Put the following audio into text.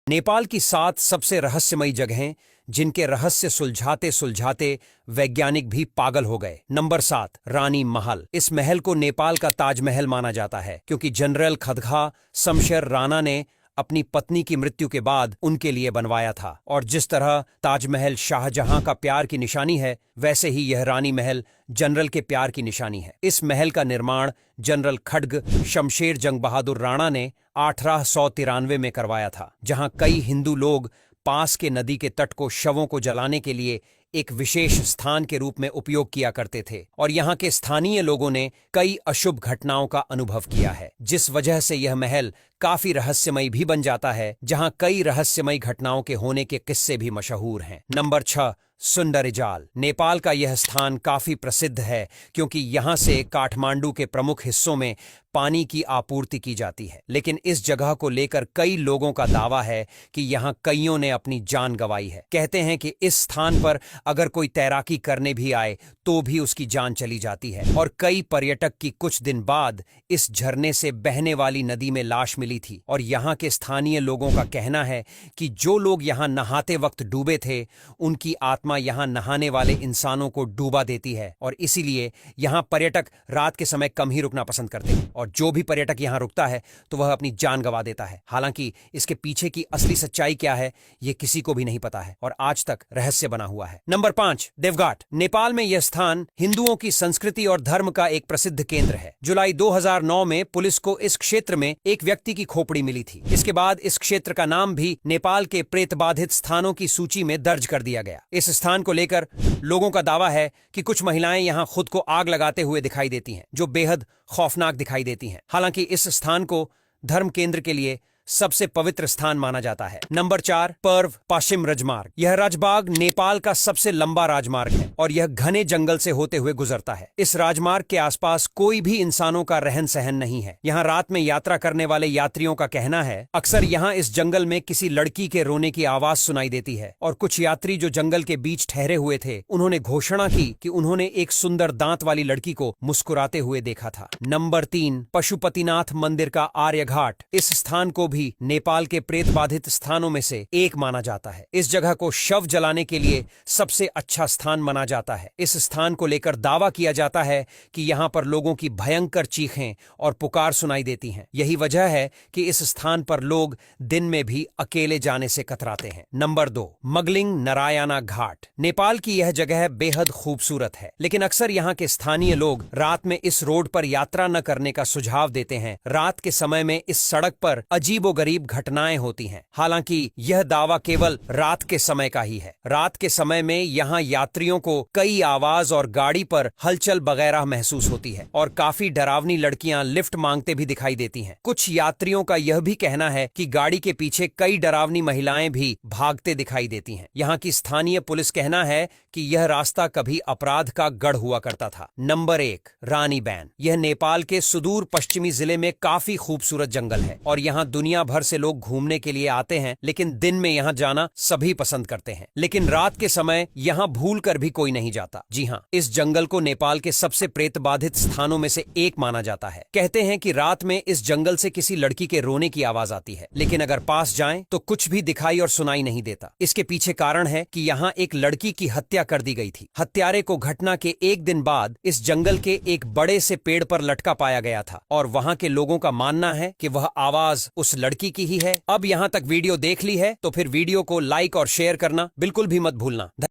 नेपाल की 7 सबसे रहस्यमयी जगहें जिनके रहस्य सुलझाते सुलझाते वैज्ञानिक भी पागल हो गए। नंबर 7, रानी महल। इस महल को नेपाल का ताजमहल माना जाता है क्योंकि जनरल खदगा शमशेर राणा ने अपनी पत्नी की मृत्यु के बाद उनके लिए बनवाया था। और जिस तरह ताजमहल शाहजहां का प्यार की निशानी है, वैसे ही यह रानी महल जनरल के प्यार की निशानी है। इस महल का निर्माण जनरल खड्ग शमशेर जंग बहादुर राणा ने 1893 में करवाया था, जहां कई हिंदू लोग पास के नदी के तट को शवों को जलाने के लिए एक विशेष स्थान के रूप में उपयोग किया करते थे। और यहाँ के स्थानीय लोगों ने कई अशुभ घटनाओं का अनुभव किया है, जिस वजह से यह महल काफी रहस्यमयी भी बन जाता है, जहां कई रहस्यमयी घटनाओं के होने के किस्से भी मशहूर हैं। नंबर 6, सुंदरजाल। नेपाल का यह स्थान काफी प्रसिद्ध है क्योंकि यहाँ से काठमांडू के प्रमुख हिस्सों में पानी की आपूर्ति की जाती है। लेकिन इस जगह को लेकर कई लोगों का दावा है कि यहाँ कईयों ने अपनी जान गंवाई है। कहते हैं कि इस स्थान पर अगर कोई तैराकी करने भी आए तो भी उसकी जान चली जाती है। और कई पर्यटक की कुछ दिन बाद इस झरने से बहने वाली नदी में लाश मिली थी। और यहाँ के स्थानीय लोगों का कहना है कि जो लोग यहाँ नहाते वक्त डूबे थे, उनकी आत्मा यहाँ नहाने वाले इंसानों को डूबा देती है। और इसीलिए यहाँ पर्यटक रात के समय कम ही रुकना पसंद करते हैं, और जो भी पर्यटक यहाँ रुकता है तो वह अपनी जान गंवा देता है। हालांकि इसके पीछे की असली सच्चाई क्या है, ये किसी को भी नहीं पता है और आज तक रहस्य बना हुआ है। नंबर 5, देवघाट। नेपाल में यह स्थान हिंदुओं की संस्कृति और धर्म का एक प्रसिद्ध केंद्र है। जुलाई 2009 में पुलिस को इस क्षेत्र में एक व्यक्ति की खोपड़ी मिली थी। इसके बाद इस क्षेत्र का नाम भी नेपाल के प्रेत बाधित स्थानों की सूची में दर्ज कर दिया गया। इस स्थान को लेकर लोगों का दावा है कि कुछ महिलाएं यहाँ खुद को आग लगाते हुए दिखाई देती हैं, जो बेहद खौफनाक दिखाई देती हैं। हालांकि इस स्थान को धर्म केंद्र के लिए सबसे पवित्र स्थान माना जाता है। नंबर 4, पर्व पश्चिम राजमार्ग। यह राजमार्ग नेपाल का सबसे लंबा राजमार्ग है और यह घने जंगल से होते हुए गुजरता है। इस राजमार्ग के आसपास कोई भी इंसानों का रहन सहन नहीं है। यहाँ रात में यात्रा करने वाले यात्रियों का कहना है अक्सर यहाँ इस जंगल में किसी लड़की के रोने की आवाज सुनाई देती है। और कुछ यात्री जो जंगल के बीच ठहरे हुए थे, उन्होंने घोषणा की कि उन्होंने एक सुंदर दांत वाली लड़की को मुस्कुराते हुए देखा था। नंबर 3, पशुपतिनाथ मंदिर का आर्यघाट। इस स्थान को नेपाल के प्रेत बाधित स्थानों में से एक माना जाता है। इस जगह को शव जलाने के लिए सबसे अच्छा स्थान माना जाता है। इस स्थान को लेकर दावा किया जाता है कि यहाँ पर लोगों की भयंकर चीखें और पुकार सुनाई देती हैं। यही वजह है कि इस स्थान पर लोग दिन में भी अकेले जाने से कतराते हैं। नंबर 2, मगलिंग नारायणा घाट। नेपाल की यह जगह बेहद खूबसूरत है, लेकिन अक्सर यहाँ के स्थानीय लोग रात में इस रोड पर यात्रा न करने का सुझाव देते हैं। रात के समय में इस सड़क पर अजीबोगरीब घटनाएं होती हैं। हालांकि यह दावा केवल रात के समय का ही है। रात के समय में यहाँ यात्रियों को कई आवाज और गाड़ी पर हलचल वगैरह महसूस होती है और काफी डरावनी लड़कियां लिफ्ट मांगते भी दिखाई देती हैं। कुछ यात्रियों का यह भी कहना है कि गाड़ी के पीछे कई डरावनी महिलाएं भी भागते दिखाई देती हैं। यहाँ की स्थानीय पुलिस कहना है कि यह रास्ता कभी अपराध का गढ़ हुआ करता था। नंबर 1, रानी बैन। यह नेपाल के सुदूर पश्चिमी जिले में काफी खूबसूरत जंगल है और यहाँ दुनिया भर से लोग घूमने के लिए आते हैं। लेकिन दिन में यहाँ जाना सभी पसंद करते हैं, लेकिन रात के समय यहाँ भूल कर भी कोई नहीं जाता। जी हाँ, इस जंगल को नेपाल के सबसे प्रेत बाधित स्थानों में से एक माना जाता है। कहते हैं कि रात में इस जंगल से किसी लड़की के रोने की आवाज आती है, लेकिन अगर पास जाएं तो कुछ भी दिखाई और सुनाई नहीं देता। इसके पीछे कारण है कि यहाँ एक लड़की की हत्या कर दी गई थी। हत्यारे को घटना के एक दिन बाद इस जंगल के एक बड़े से पेड़ पर लटका पाया गया था और वहाँ के लोगों का मानना है कि वह आवाज उस लड़की की ही है। अब यहाँ तक वीडियो देख ली है तो फिर वीडियो को लाइक और शेयर करना बिल्कुल भी मत भूलना।